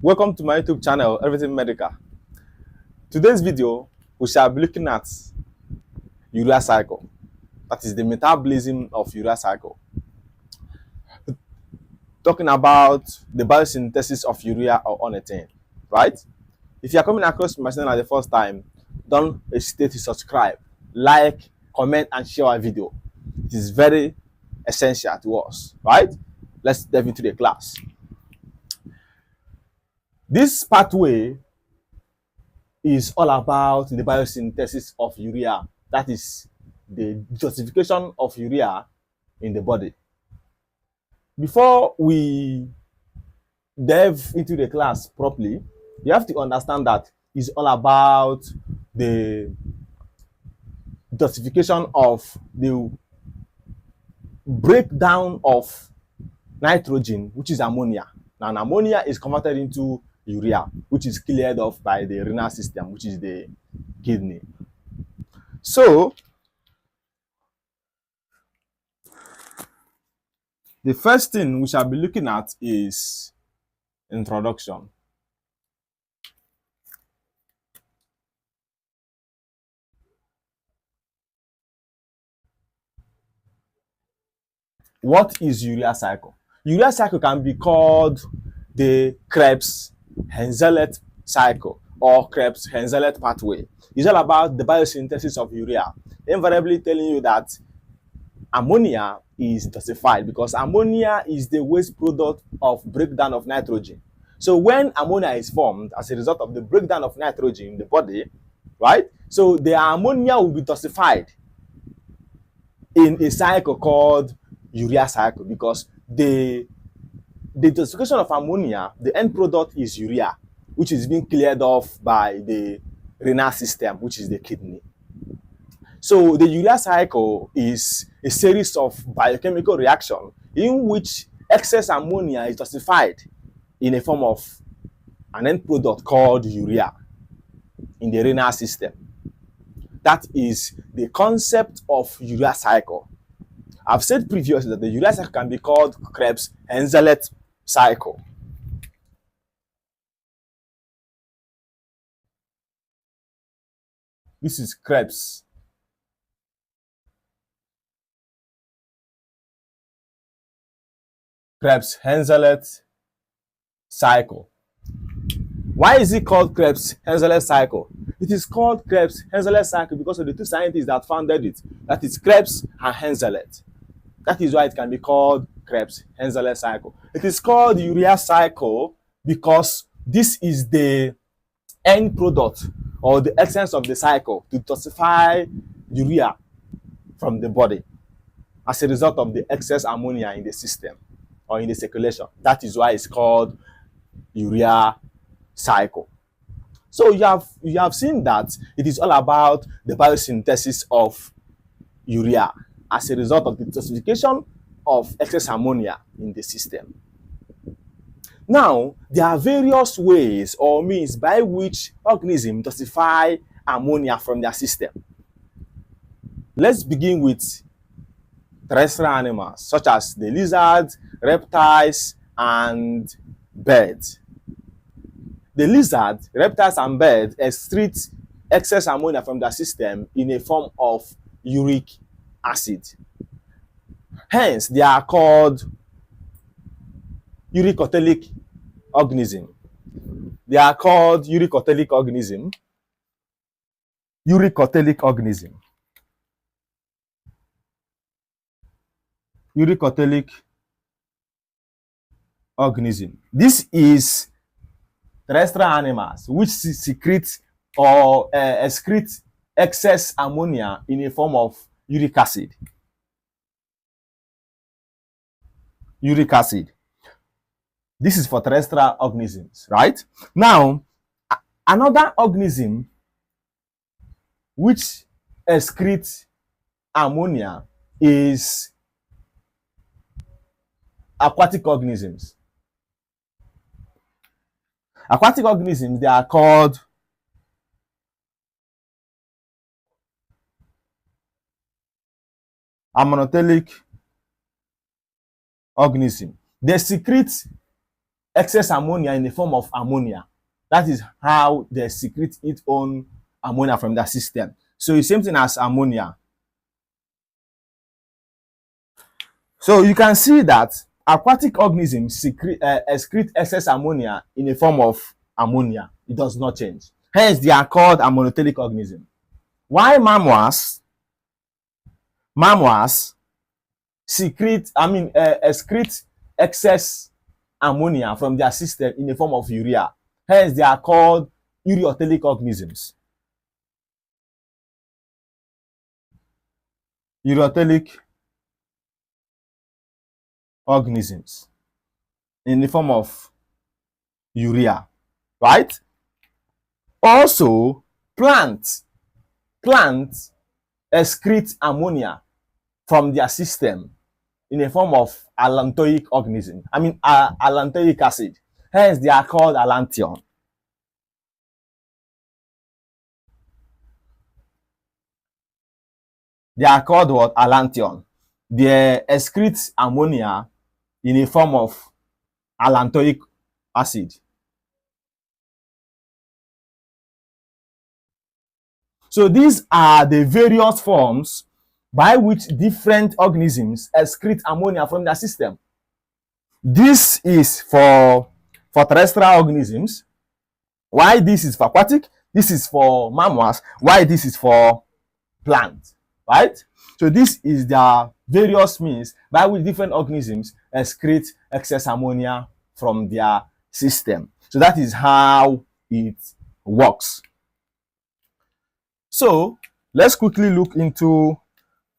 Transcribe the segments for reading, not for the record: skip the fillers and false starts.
Welcome to my YouTube channel, Everything Medical. Today's video, we shall be looking at urea cycle. That is the metabolism of urea cycle. Talking about the biosynthesis of urea or ornithine, right? If you are coming across my channel the first time, don't hesitate to subscribe, like, comment, and share our video. It is very essential to us, right? Let's dive into the class. This pathway is all about the biosynthesis of urea. That is the detoxification of urea in the body. Before we delve into the class properly, you have to understand that it's all about the detoxification of the breakdown of nitrogen, which is ammonia. Now, ammonia is converted into urea, which is cleared off by the renal system, which is the kidney. So, the first thing we shall be looking at is introduction. What is urea cycle? Urea cycle can be called the Krebs-Henzelet cycle or Krebs-Henzelet pathway. It's all about the biosynthesis of urea, invariably telling you that ammonia is detoxified because ammonia is the waste product of breakdown of nitrogen. So when ammonia is formed as a result of the breakdown of nitrogen in the body, right? So the ammonia will be detoxified in a cycle called urea cycle because the detoxification of ammonia, the end product is urea, which is being cleared off by the renal system, which is the kidney. So the urea cycle is a series of biochemical reactions in which excess ammonia is detoxified in a form of an end product called urea in the renal system. That is the concept of urea cycle. I've said previously that the urea cycle can be called Krebs-Henzelet cycle. This is Krebs-Henzelet cycle. Why is it called Krebs-Henzelet cycle? It is called Krebs-Henzelet cycle because of the two scientists that founded it. That is Krebs and Henzelet. That is why it can be called Krebs-Henzelet cycle. It is called urea cycle because this is the end product or the essence of the cycle to detoxify urea from the body as a result of the excess ammonia in the system or in the circulation. That is why it's called urea cycle. So you have seen that it is all about the biosynthesis of urea as a result of the detoxification of excess ammonia in the system. Now, there are various ways or means by which organisms detoxify ammonia from their system. Let's begin with terrestrial animals such as the lizards, reptiles, and birds. The lizards, reptiles, and birds excrete excess ammonia from their system in a form of uric acid. Hence, they are called uricotelic organism. They are called uricotelic organism. Uricotelic organism. Uricotelic organism. This is terrestrial animals which secrete or excrete excess ammonia in a form of uric acid. Uric acid. This is for terrestrial organisms, right? Now, another organism which excretes ammonia is aquatic organisms. Aquatic organisms, they are called ammonotelic organism. They secrete excess ammonia in the form of ammonia. That is how they secrete its own ammonia from the system. So it's same thing as ammonia. So you can see that aquatic organisms excrete excess ammonia in the form of ammonia. It does not change. Hence, they are called ammonotelic organisms. Why mammals excrete excess ammonia from their system in the form of urea. Hence, they are called ureotelic organisms. Ureotelic organisms in the form of urea, right? Also, plants excrete ammonia from their system in the form of allantoic organism. Allantoic acid. Hence, they are called allantion. They are called what? Allantion. They excrete ammonia in a form of allantoic acid. So these are the various forms by which different organisms excrete ammonia from their system. This is for terrestrial organisms. Why this is for aquatic? This is for mammals. Why this is for plants, right? So this is the various means by which different organisms excrete excess ammonia from their system. So that is how it works. So let's quickly look into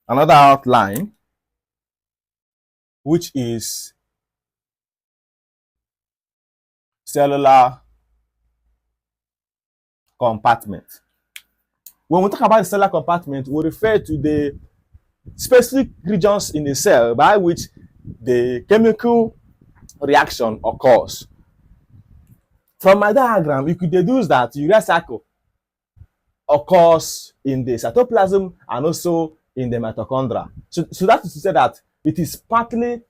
another outline, which is cellular compartment. When we talk about the cellular compartment, we refer to the specific regions in the cell by which the chemical reaction occurs. From my diagram, you could deduce that urea cycle occurs in the cytoplasm and also in the mitochondria. So that is to say that it is partly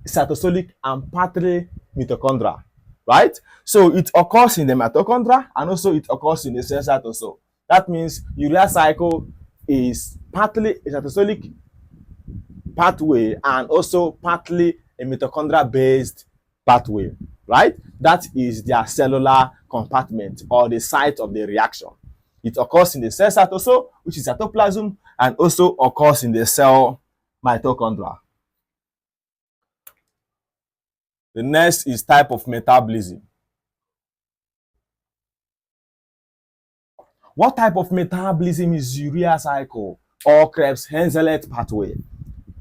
cytosolic and partly mitochondria, right? So it occurs in the mitochondria and also it occurs in the cell cytosol. That means urea cycle is partly a cytosolic pathway and also partly a mitochondria based pathway, right? That is their cellular compartment or the site of the reaction. It occurs in the cell cytosol, which is cytoplasm, and also occurs in the cell mitochondria. The next is type of metabolism. What type of metabolism is urea cycle or Krebs-Henseleit pathway?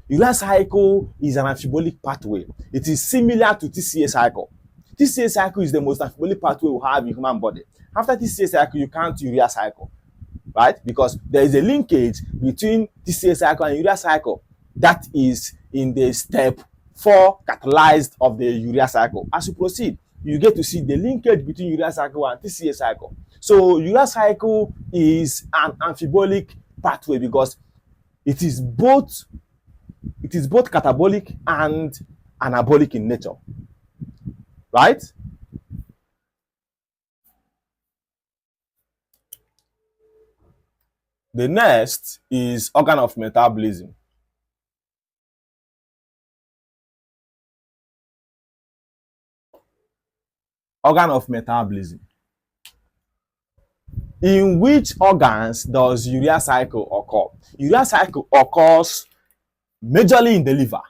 Urea cycle is an amphibolic pathway. It is similar to TCA cycle. TCA cycle is the most amphibolic pathway we have in human body. After TCA cycle, you count urea cycle, right? Because there is a linkage between TCA cycle and urea cycle that is in the step 4 catalyzed of the urea cycle. As you proceed, you get to see the linkage between urea cycle and TCA cycle. So urea cycle is an amphibolic pathway because it is both catabolic and anabolic in nature, right? The next is organ of metabolism. Organ of metabolism. In which organs does urea cycle occur? Urea cycle occurs majorly in the liver.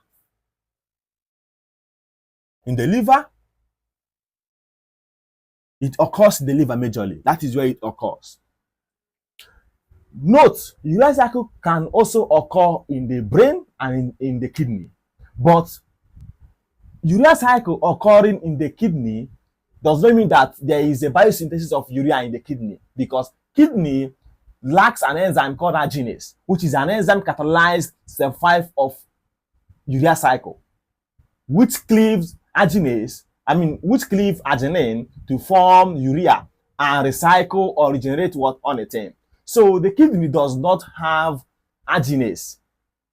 In the liver, it occurs in the liver majorly. That is where it occurs. Note, urea cycle can also occur in the brain and in the kidney. But urea cycle occurring in the kidney does not mean that there is a biosynthesis of urea in the kidney, because kidney lacks an enzyme called arginase, which is an enzyme catalyzed step 5 of urea cycle, which cleaves arginine to form urea and recycle or regenerate what on a term. So the kidney does not have arginase,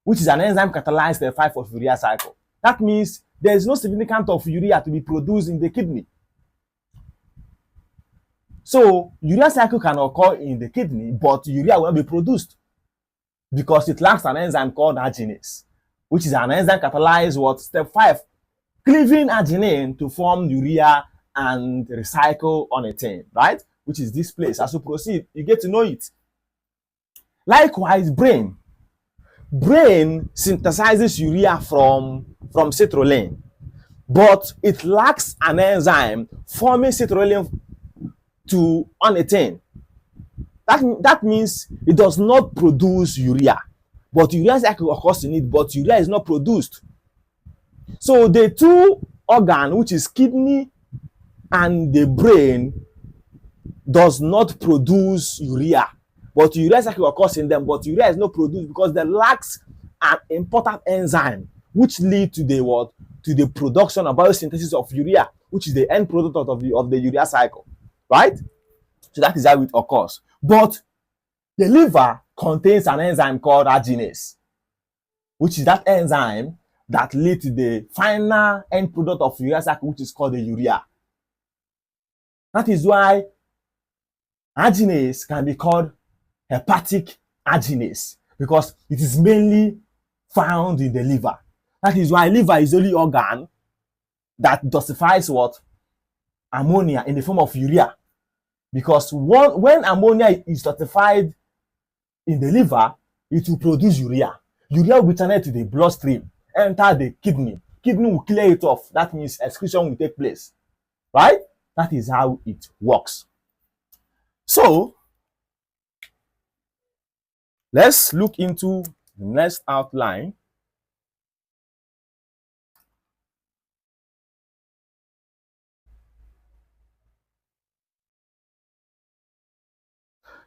which is an enzyme catalyzed step 5 of urea cycle. That means there is no significant of urea to be produced in the kidney. So urea cycle can occur in the kidney, but urea will not be produced because it lacks an enzyme called arginase, which is an enzyme catalyzed what? Step 5, cleaving arginine to form urea and recycle on a thing, right? Which is this place. As you proceed, you get to know it. Likewise, brain synthesizes urea from citrulline, but it lacks an enzyme forming citrulline to ornithine. That means it does not produce urea, but urea cycle occurs in it, but urea is not produced. So the two organ, which is kidney and the brain, does not produce urea, but urea cycle occurs in them, but urea is not produced because they lacks an important enzyme which lead to the what? To the production and biosynthesis of urea, which is the end product of the urea cycle, right? So that is how it occurs. But the liver contains an enzyme called arginase, which is that enzyme that leads to the final end product of urea cycle, which is called the urea. That is why arginase can be called hepatic arginase, because it is mainly found in the liver. That is why liver is the only organ that detoxifies what? Ammonia in the form of urea. Because when ammonia is detoxified in the liver, it will produce urea. Urea will channel to the bloodstream, enter the kidney. Kidney will clear it off. That means excretion will take place, right? That is how it works. So let's look into the next outline.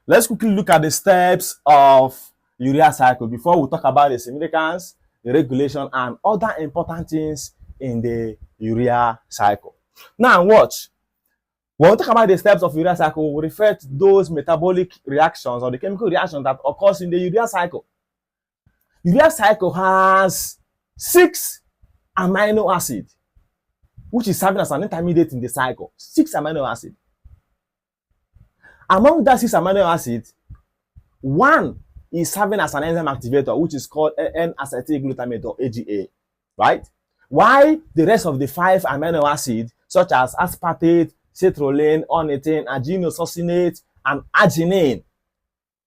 Let's quickly look at the steps of urea cycle before we talk about the significance, the regulation, and other important things in the urea cycle. Now watch. When we talk about the steps of urea cycle, we refer to those metabolic reactions or the chemical reaction that occurs in the urea cycle. Urea cycle has 6 amino acids, which is serving as an intermediate in the cycle. 6 amino acids. Among that 6 amino acids, 1 is serving as an enzyme activator, which is called N-acetylglutamate or AGA, right? While the rest of the 5 amino acids, such as aspartate, citrulline, ornithine, adenosine, and arginine,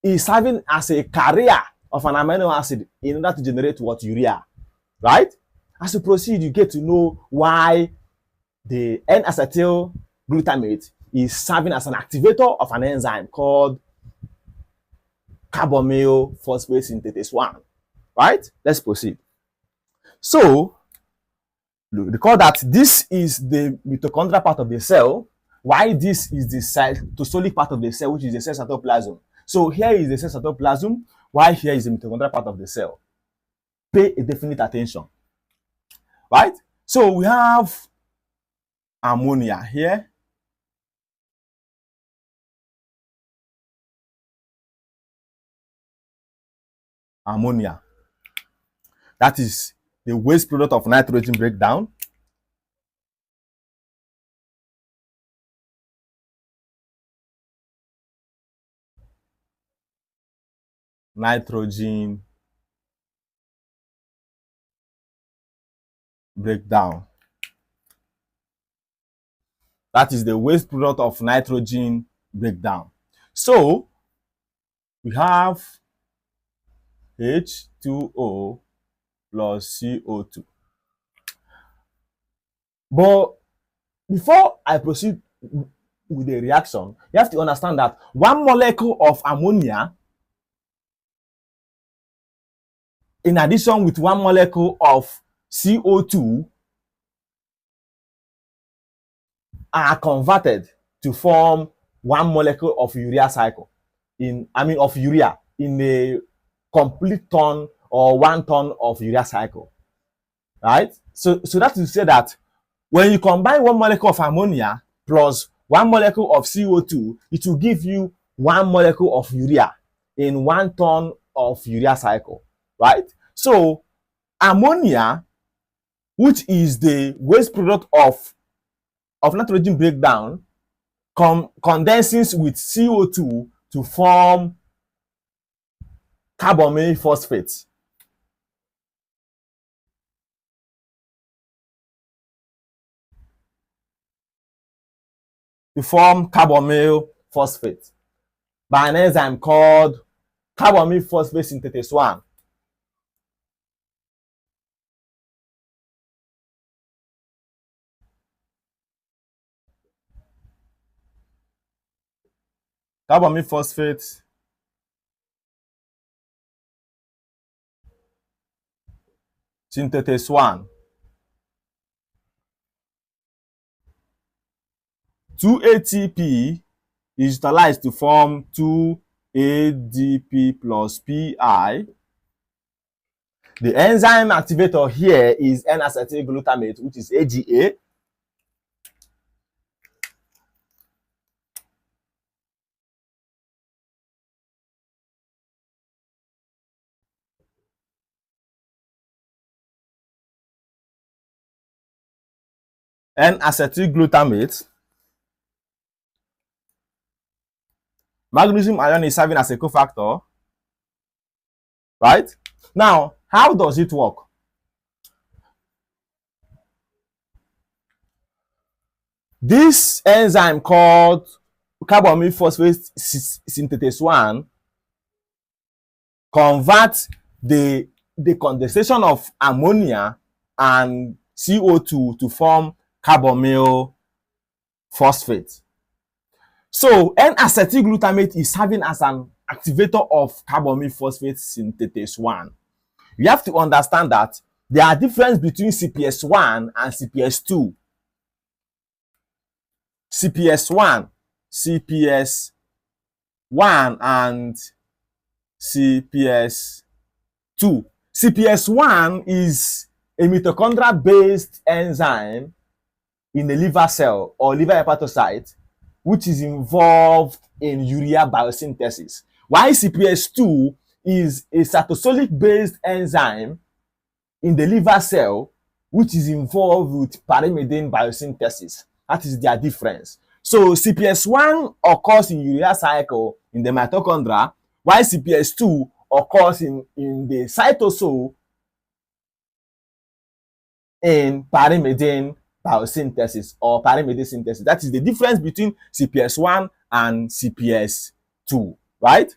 is serving as a carrier of an amino acid in order to generate what? Urea, right? As you proceed, you get to know why the N-acetylglutamate is serving as an activator of an enzyme called carbonyl phosphate synthetase 1, right? Let's proceed. So recall that this is the mitochondrial part of the cell, while this is the cytosolic part of the cell, which is the cell cytoplasm. So here is the cell cytoplasm, while here is the mitochondrial part of the cell. Pay a definite attention, right? So we have ammonia here. Ammonia. That is the waste product of nitrogen breakdown. Nitrogen breakdown. That is the waste product of nitrogen breakdown. So we have H2O plus CO2. But before I proceed with the reaction, you have to understand that 1 molecule of ammonia, in addition with 1 molecule of CO2, are converted to form 1 molecule of urea cycle of urea in a complete ton or 1 ton of urea cycle, right? So that is to say that when you combine 1 molecule of ammonia plus 1 molecule of CO2, it will give you 1 molecule of urea in 1 ton of urea cycle, right? So ammonia which is the waste product of nitrogen breakdown, condenses with CO2 to form carbamyl phosphate. To form carbamyl phosphate by an enzyme called carbamyl phosphate synthetase 1. Carbamyl phosphate synthetase 1. 2-ATP is utilized to form 2-ADP plus PI. The enzyme activator here is N-acetylglutamate, which is AGA. N-acetylglutamate. Magnesium ion is serving as a cofactor, right? Now, how does it work? This enzyme called carbamyl phosphate synthetase 1 converts the condensation of ammonia and CO2 to form carbamyl phosphate. So N-acetylglutamate is serving as an activator of carbamyl phosphate synthetase 1. You have to understand that there are differences between CPS1 and CPS2. CPS1 and CPS2. CPS1 is a mitochondria-based enzyme in the liver cell or liver hepatocyte, which is involved in urea biosynthesis. While CPS2 is a cytosolic-based enzyme in the liver cell, which is involved with pyrimidine biosynthesis. That is their difference. So CPS1 occurs in urea cycle in the mitochondria, while CPS2 occurs in the cytosol in pyrimidine biosynthesis or pyrimidine synthesis. That is the difference between CPS1 and CPS2, right?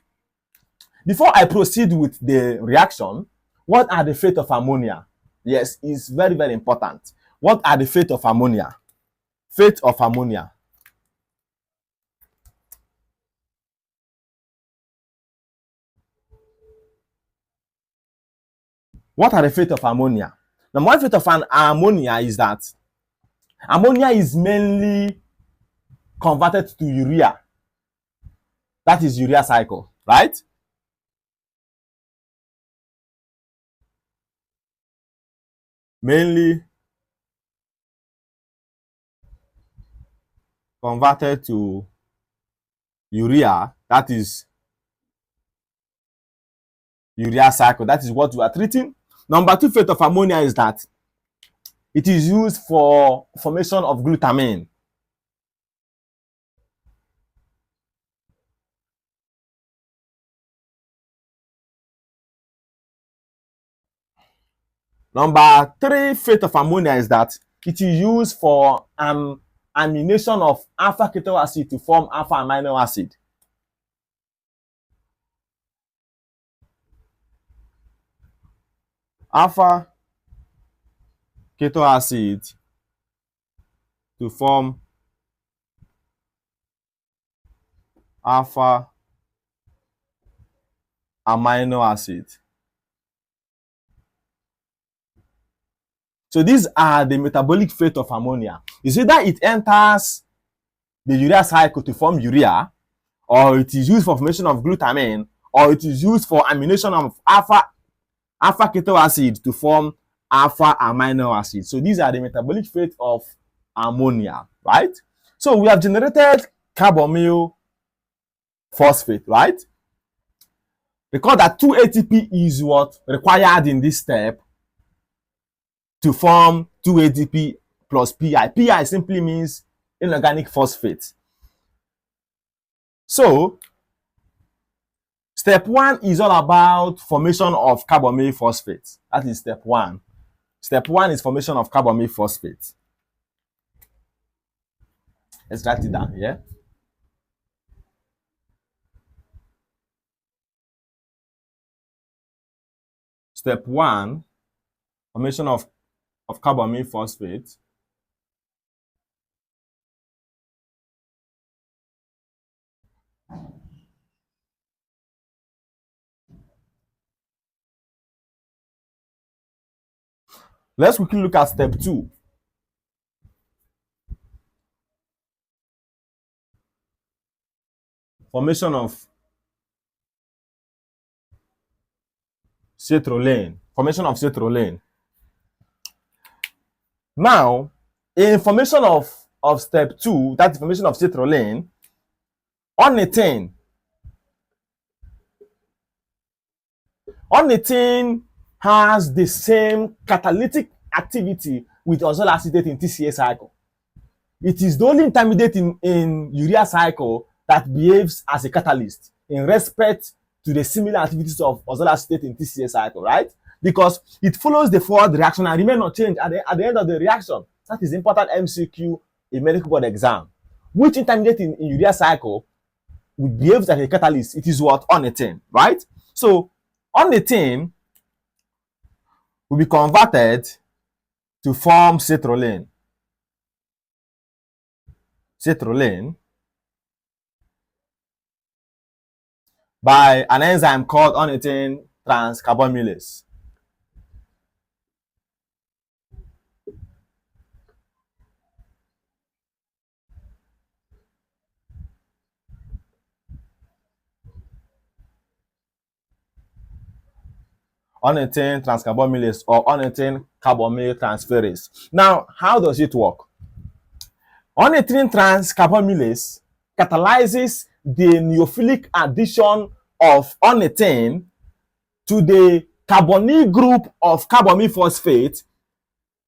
Before I proceed with the reaction, what are the fate of ammonia? Yes, it's very, very important. What are the fate of ammonia? Fate of ammonia. What are the fate of ammonia? The one fate of an ammonia is that ammonia is mainly converted to urea. That is urea cycle, right? Mainly converted to urea, that is urea cycle. That is what we are treating. Number two fate of ammonia is that it is used for formation of glutamine. Number three fate of ammonia is that it is used for amination of alpha keto acid to form alpha amino acid. Alpha keto acid to form alpha amino acid. So these are the metabolic fate of ammonia. Is either it enters the urea cycle to form urea, or it is used for formation of glutamine, or it is used for amination of alpha keto acid to form alpha amino acid. So these are the metabolic fate of ammonia, right? So we have generated carbamyl phosphate, right? Recall that 2-ATP is what required in this step to form 2 ADP plus Pi. Pi simply means inorganic phosphate. So step 1 is all about formation of carbamyl phosphate. That is step 1. Step 1 is formation of carbamyl phosphate. Let's write it down here. Step 1, formation of carbamyl phosphate. Let's quickly look at step 2. Formation of citrulline. Formation of citrulline. Now, in formation of step 2, that's formation of citrulline, ornithine has the same catalytic activity with azoxyl acetate in TCA cycle. It is the only intermediate in urea cycle that behaves as a catalyst in respect to the similar activities of azoxyl acetate in TCA cycle, right? Because it follows the forward reaction and remain unchanged at the end of the reaction. That is important MCQ in medical board exam. Which intermediate in urea cycle behaves as a catalyst? It is what? Ornithine, right? So ornithine will be converted to form citrulline. By an enzyme called ornithine transcarbamylase. Ornithine transcarbamylase or ornithine carbamyl transferase. Now, how does it work? Ornithine transcarbamylase catalyzes the nucleophilic addition of ornithine to the carbonyl group of carbamyl phosphate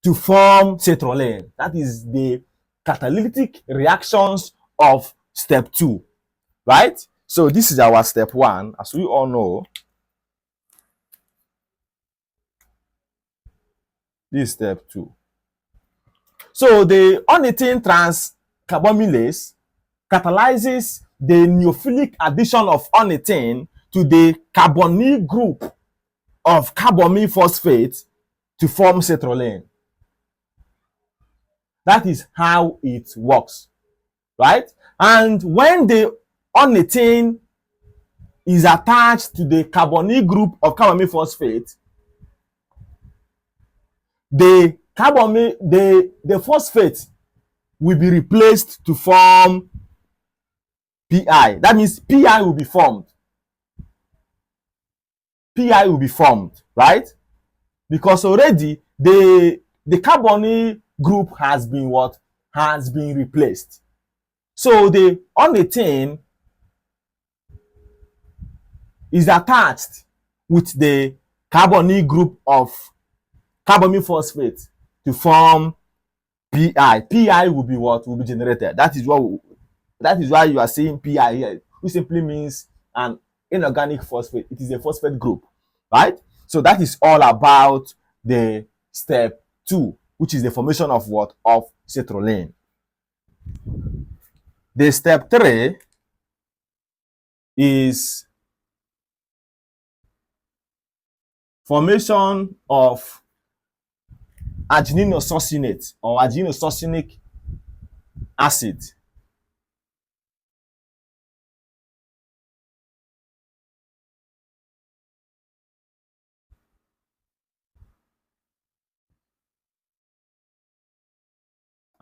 to form citrulline. That is the catalytic reactions of step 2, right? So this is our step 1, as we all know. This is step 2. So the ornithine transcarbamylase catalyzes the nucleophilic addition of ornithine to the carbonyl group of carbamyl phosphate to form citrulline. That is how it works, right? And when the ornithine is attached to the carbonyl group of carbamyl phosphate, the phosphate will be replaced to form Pi. That means Pi will be formed. Pi will be formed, right? Because already the carbonyl group has been what? Has been replaced. So the ornithine is attached with the carbonyl group of carbamyl phosphate to form Pi. Pi will be what? Will be generated. That is why you are seeing Pi here, which simply means an inorganic phosphate. It is a phosphate group, right? So that is all about the step 2, which is the formation of what? Of citrulline. The step 3 is formation of argininosuccinate or arginosuccinic acid.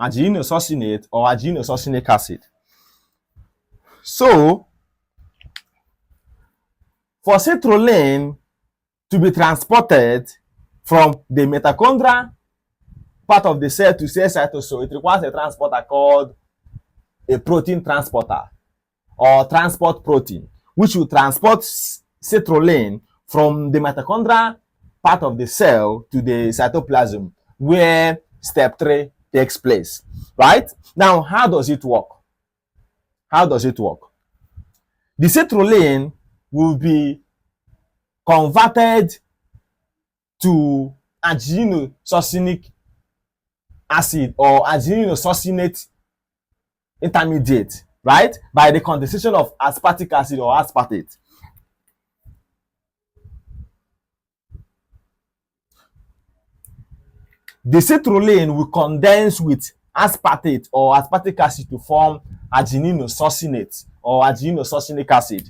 Arginosuccinate or arginosuccinic acid. So, for citrulline to be transported from the mitochondria part of the cell to cell cytosol, it requires a transporter called a protein transporter or transport protein, which will transport citrulline from the mitochondria part of the cell to the cytoplasm, where step 3 takes place, right? Now, how does it work? How does it work? The citrulline will be converted to argininosuccinic acid or argininosuccinate intermediate, right? By the condensation of aspartic acid or aspartate. The citrulline will condense with aspartate or aspartic acid to form argininosuccinate or argininosuccinic acid.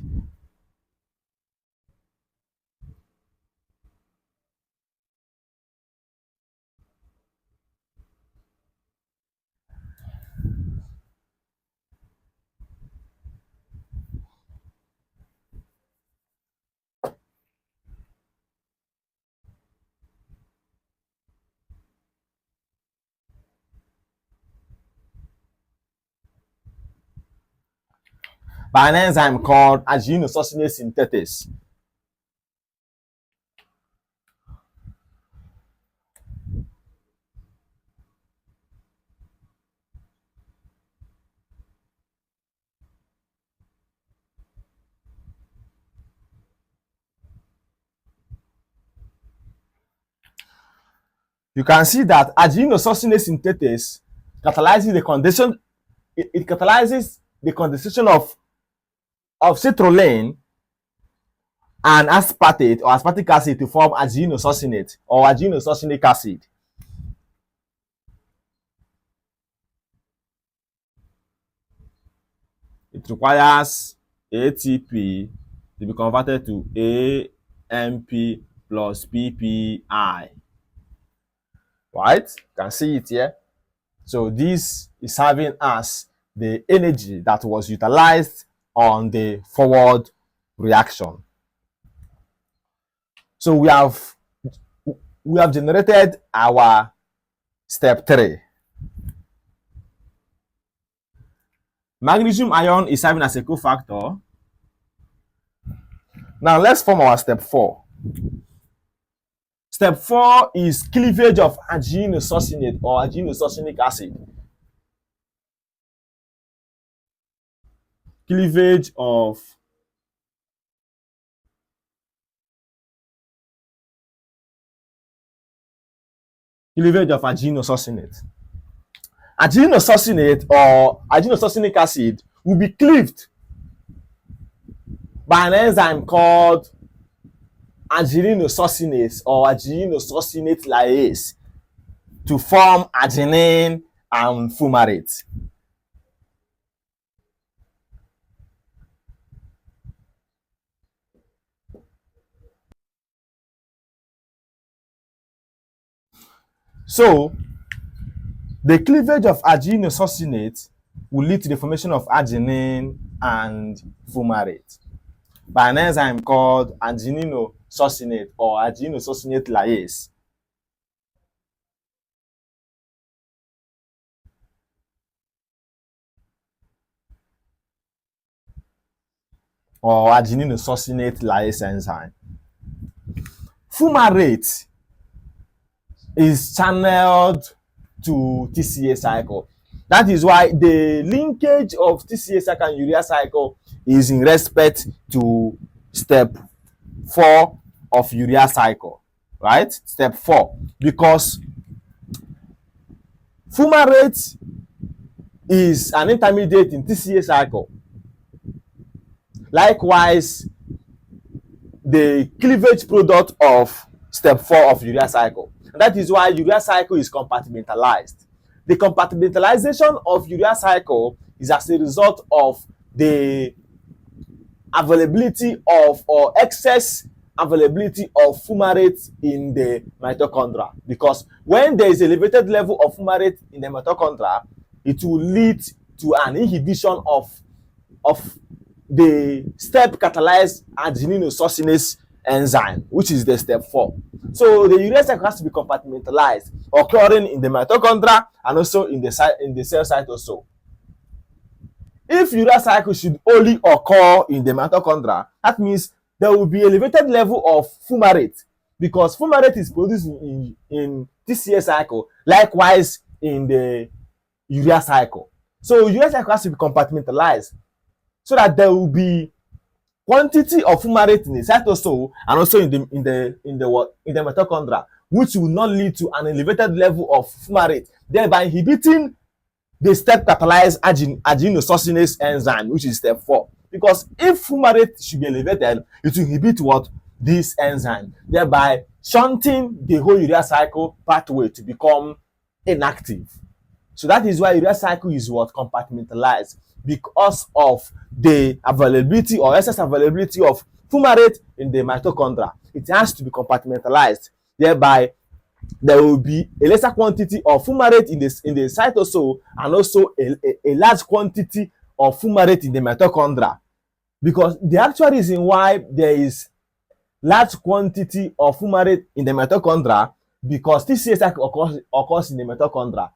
By an enzyme called argininosuccinate synthetase. You can see that argininosuccinate synthetase catalyzes the condensation. It catalyzes the condensation of citrulline and aspartate or aspartic acid to form argininosuccinate or argininosuccinic acid. It requires ATP to be converted to AMP plus PPI. Right? You can see it here. So this is serving as the energy that was utilized on the forward reaction. So we have generated our step 3. Magnesium ion is serving as a cofactor. Now let's form our step 4. Step 4 is cleavage of argininosuccinate or argininosuccinic acid. Cleavage of argininosuccinate. Argininosuccinate or argininosuccinic acid will be cleaved by an enzyme called argininosuccinase or argininosuccinate lyase to form arginine and fumarate. So, the cleavage of argininosuccinate will lead to the formation of arginine and fumarate by an enzyme called argininosuccinate or argininosuccinate lyase. Or argininosuccinate lyase enzyme. Fumarate is channeled to TCA cycle. That is why the linkage of TCA cycle and urea cycle is in respect to step 4 of urea cycle, right? Step 4, because fumarate is an intermediate in TCA cycle. Likewise, the cleavage product of step 4 of urea cycle. And that is why urea cycle is compartmentalized. The compartmentalization of urea cycle is as a result of the availability of or excess availability of fumarate in the mitochondria, because when there is elevated level of fumarate in the mitochondria, it will lead to an inhibition of the step catalyzed argininosuccinase enzyme, which is the step 4. So the urea cycle has to be compartmentalized, occurring in the mitochondria and also in the cell site also. If urea cycle should only occur in the mitochondria, that means there will be elevated level of fumarate, because fumarate is produced in TCA cycle, likewise in the urea cycle. So urea cycle has to be compartmentalized so that there will be quantity of fumarate in the cytosol and also in the mitochondria, which will not lead to an elevated level of fumarate, thereby inhibiting the step catalyzed adenylosuccinase enzyme, which is step 4. Because if fumarate should be elevated, it will inhibit what? This enzyme, thereby shunting the whole urea cycle pathway to become inactive. So that is why urea cycle is what? Compartmentalized, because of the availability or excess availability of fumarate in the mitochondria. It has to be compartmentalized, thereby there will be a lesser quantity of fumarate in the cytosol and also a large quantity of fumarate in the mitochondria. Because the actual reason why there is large quantity of fumarate in the mitochondria, because TCA cycle occurs in the mitochondria,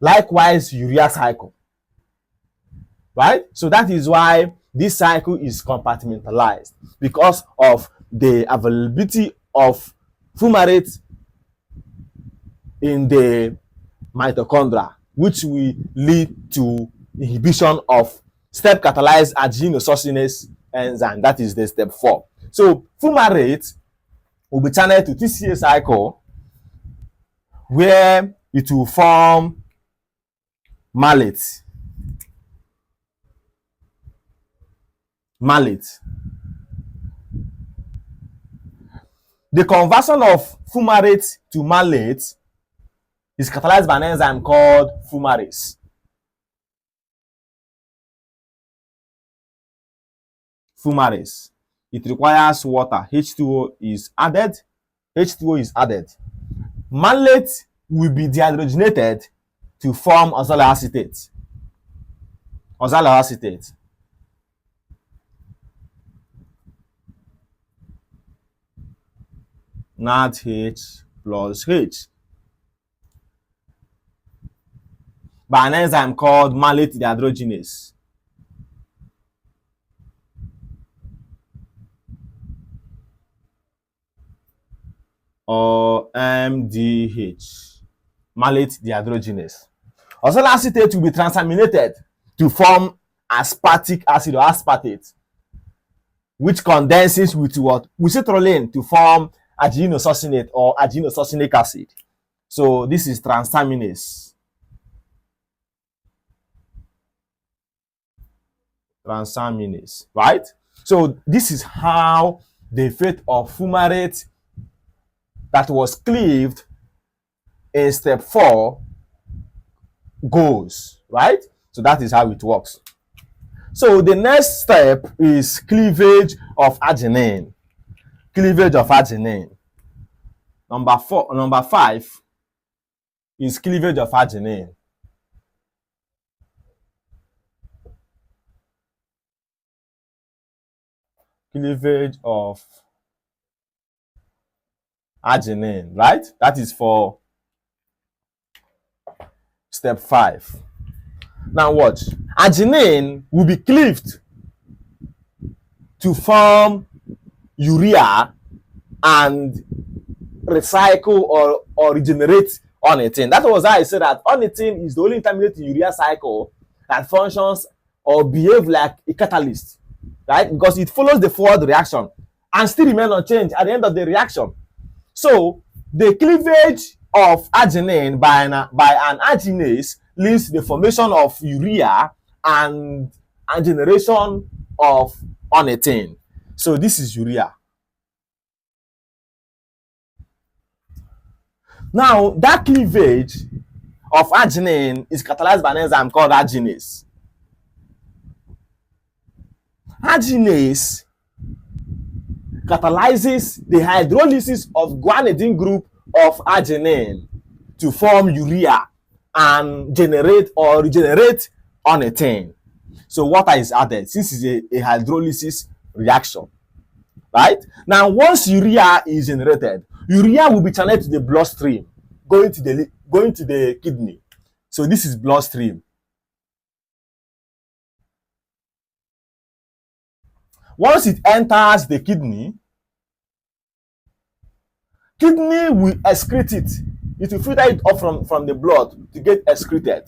likewise urea cycle, right? So that is why this cycle is compartmentalized, because of the availability of fumarate in the mitochondria, which will lead to inhibition of step catalyzed adenylosuccinase enzyme. That is the step 4. So fumarate will be channeled to TCA cycle, where it will form malate. The conversion of fumarate to malate is catalyzed by an enzyme called fumarase. It requires water. H2O is added. Malate will be dehydrogenated to form oxaloacetate. NADH plus H by an enzyme called malate dehydrogenase. Or MDH, malate dehydrogenase. Oxaloacetate will be transaminated to form aspartic acid or aspartate, which condenses with what? With citrulline to form adenylosuccinate or adenylosuccinic acid. So this is transaminase. Right? So this is how the fate of fumarate that was cleaved in step 4 goes, right? So that is how it works. So the next step is cleavage of arginine. Number 5 is cleavage of arginine. Right? That is for step 5. Now watch. Arginine will be cleaved to form urea and recycle or regenerate ornithine. That was how I said that ornithine is the only intermediate in urea cycle that functions or behave like a catalyst, right? Because it follows the forward reaction and still remain unchanged at the end of the reaction. So the cleavage of arginine by an arginase leads to the formation of urea and generation of ornithine. So this is urea. Now that cleavage of arginine is catalyzed by an enzyme called arginase. Arginase catalyzes the hydrolysis of guanidine group of arginine to form urea and generate or regenerate ornithine. So water is added since it's a hydrolysis reaction, right? Now once urea is generated, urea will be channeled to the bloodstream, going to the kidney. So this is bloodstream. Once it enters the kidney will excrete it it will filter it off from the blood to get excreted.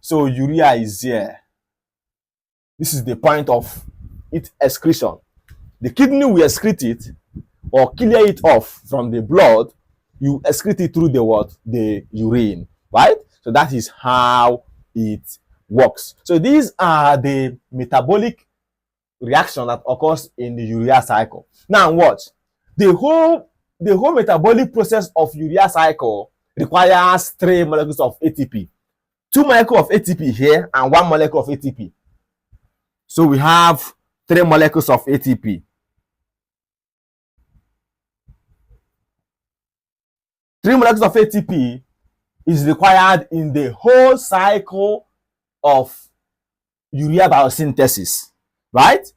So urea is here. This is the point of its excretion. The kidney will excrete it or clear it off from the blood. You excrete it through the what? The urine, right? So that is how it works. So these are the metabolic reaction that occurs in the urea cycle. Now watch. The whole metabolic process of urea cycle requires 3 molecules of ATP. 2 molecules of ATP here and 1 molecule of ATP. So we have 3 molecules of ATP. 3 molecules of ATP is required in the whole cycle of urea biosynthesis, right?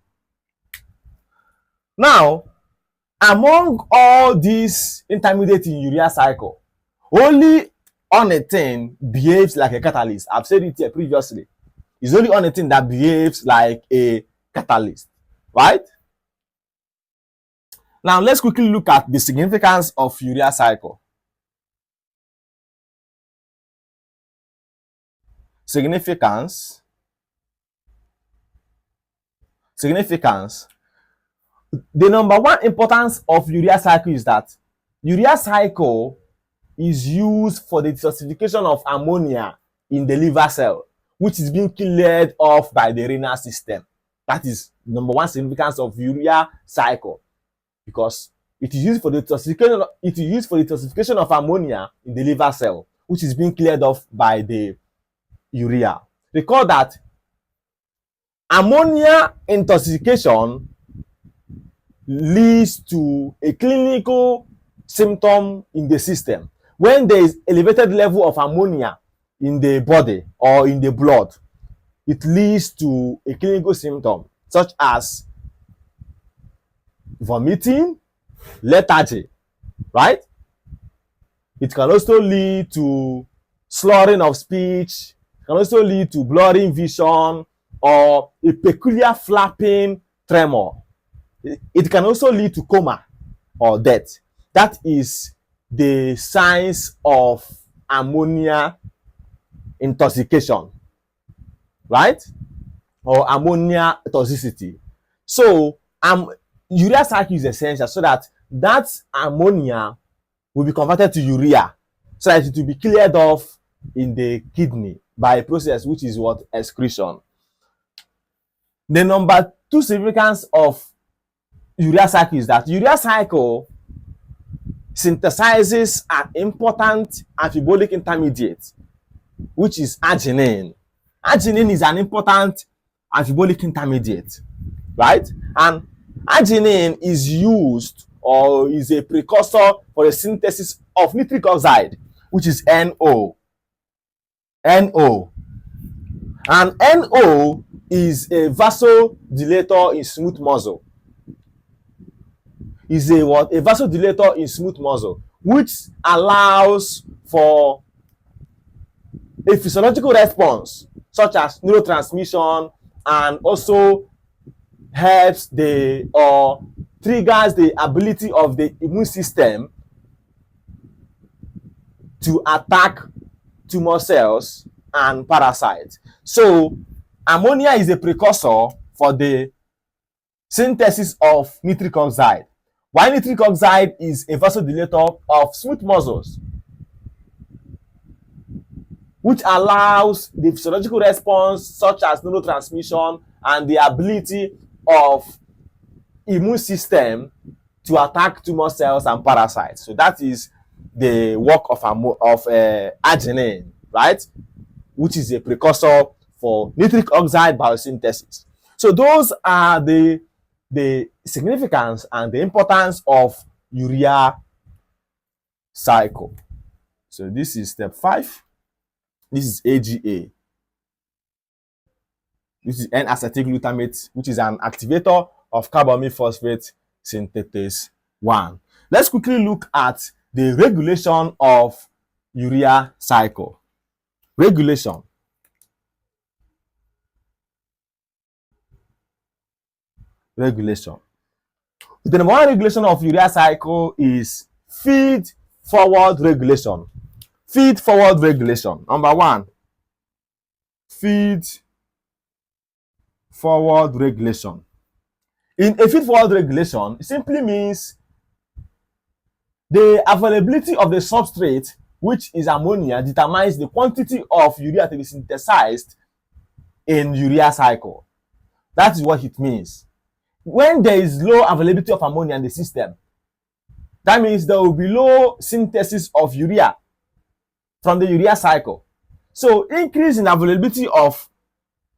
Now, among all these intermediates in urea cycle, only ornithine behaves like a catalyst. I've said it here previously. It's only ornithine that behaves like a catalyst, right? Now, let's quickly look at the significance of urea cycle. Significance. The number one importance of urea cycle is that urea cycle is used for the detoxification of ammonia in the liver cell, which is being cleared off by the renal system. That is number one significance of urea cycle, because it is used for the detoxification of ammonia in the liver cell, which is being cleared off by the urea. Recall that ammonia intoxication leads to a clinical symptom in the system. When there is elevated level of ammonia in the body or in the blood, it leads to a clinical symptom such as vomiting, lethargy, right? It can also lead to slurring of speech, it can also lead to blurring vision or a peculiar flapping tremor. It can also lead to coma or death. That is the signs of ammonia intoxication, right? Or ammonia toxicity. So urea cycle is essential so that ammonia will be converted to urea, so that it will be cleared off in the kidney by a process which is what? Excretion. The number 2 significance of urea cycle is that urea cycle synthesizes an important amphibolic intermediate, which is arginine. Arginine is an important amphibolic intermediate, right? And arginine is used or is a precursor for the synthesis of nitric oxide, which is NO. NO. And NO is a vasodilator in smooth muscle. Is a what? A vasodilator in smooth muscle, which allows for a physiological response such as neurotransmission, and also helps or triggers the ability of the immune system to attack tumor cells and parasites. So ammonia is a precursor for the synthesis of nitric oxide, while nitric oxide is a vasodilator of smooth muscles, which allows the physiological response such as neurotransmission and the ability of immune system to attack tumor cells and parasites. So that is the work of arginine, right? Which is a precursor for nitric oxide biosynthesis. So those are the significance and the importance of urea cycle. So this is step 5. This is AGA. This is N-acetyl glutamate, which is an activator of carbamide phosphate synthetase 1. Let's quickly look at the regulation of urea cycle. Regulation. The number one regulation of urea cycle is feed forward regulation. Feed forward regulation. Number one, feed forward regulation. In a feed forward regulation, it simply means the availability of the substrate, which is ammonia, determines the quantity of urea to be synthesized in urea cycle. That is what it means. When there is low availability of ammonia in the system, that means there will be low synthesis of urea from the urea cycle. So increase in availability of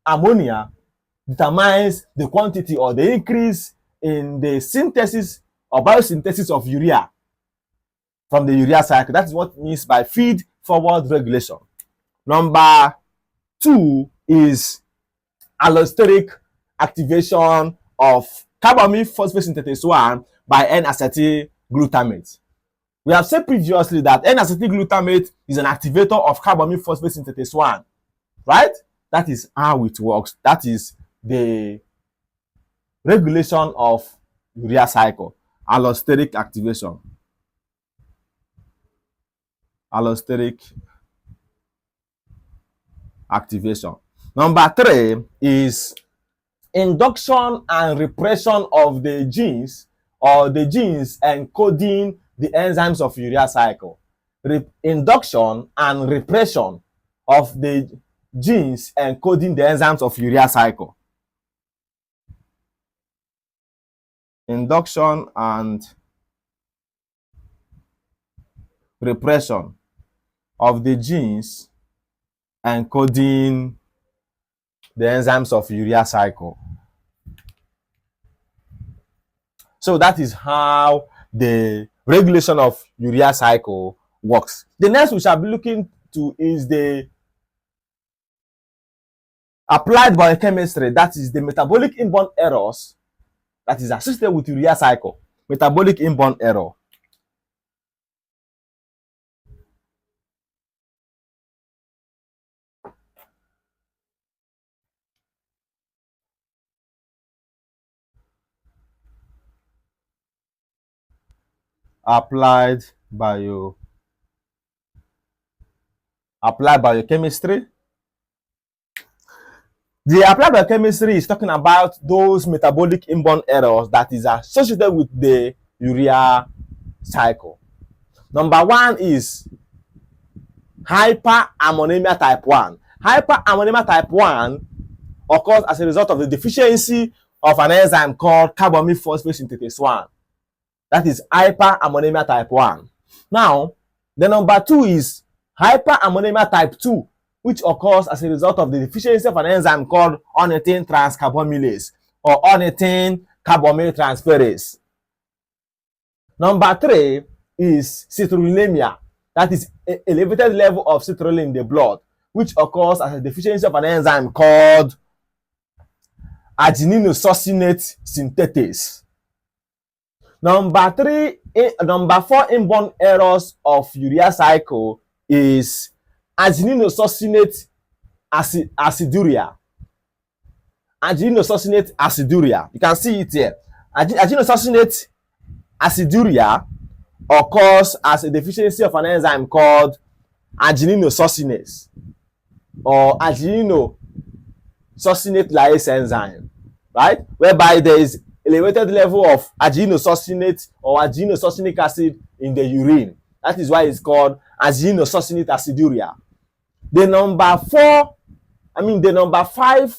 ammonia determines the quantity or the increase in the synthesis or biosynthesis of urea from the urea cycle. That is what it means by feed forward regulation. Number two is allosteric activation of carbamide phosphate synthetase 1 by N-acetylglutamate. We have said previously that N-acetylglutamate is an activator of carbamide phosphate synthetase 1, right? That is how it works. That is the regulation of urea cycle, allosteric activation. Allosteric activation. Number three is induction and repression of the genes or the genes encoding the enzymes of urea cycle. Induction and repression of the genes encoding the enzymes of urea cycle. Induction and repression of the genes encoding the enzymes of urea cycle. So that is how the regulation of urea cycle works. The next we shall be looking to is the applied biochemistry, that is the metabolic inborn errors that is associated with urea cycle. Metabolic inborn error. Applied biochemistry. The applied biochemistry is talking about those metabolic inborn errors that is associated with the urea cycle. Number one is hyperammonemia type 1. Hyperammonemia type 1 occurs as a result of the deficiency of an enzyme called carbamide phosphate synthetase 1. That is hyperammonemia type 1. Now, the number two is hyperammonemia type 2, which occurs as a result of the deficiency of an enzyme called ornithine transcarbamylase or ornithine carbamate transferase. Number three is citrullinemia, that is elevated level of citrulline in the blood, which occurs as a deficiency of an enzyme called argininosuccinate synthetase. Number four inborn errors of urea cycle is argininosuccinate aciduria. Argininosuccinate aciduria. You can see it here. Argininosuccinate aciduria occurs as a deficiency of an enzyme called argininosuccinase or argininosuccinate lyase enzyme, right? Whereby there is elevated level of argininosuccinate or argininosuccinic acid in the urine. That is why it's called argininosuccinate aciduria. The number five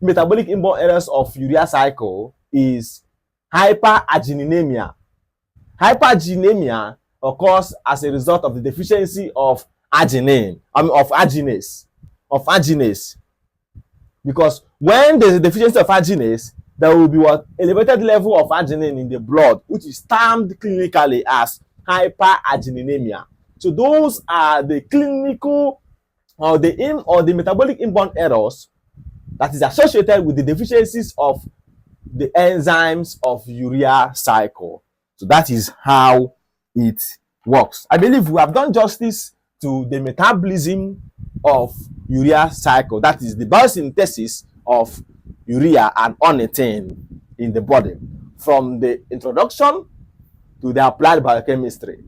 metabolic inborn errors of urea cycle is hyperargininemia. Hyperargininemia occurs as a result of the deficiency of arginase. Because when there is a deficiency of arginase, there will be what elevated level of arginine in the blood, which is termed clinically as hyperargininemia. So those are the clinical or the metabolic inborn errors that is associated with the deficiencies of the enzymes of urea cycle. So that is how it works. I believe we have done justice to the metabolism of urea cycle, that is the biosynthesis of urea and ornithine in the body, from the introduction to the applied biochemistry.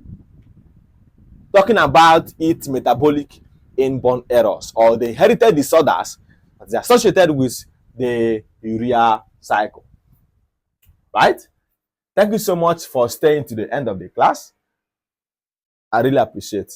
talking about its metabolic inborn errors or the inherited disorders that are associated with the urea cycle. Right? Thank you so much for staying to the end of the class. I really appreciate it.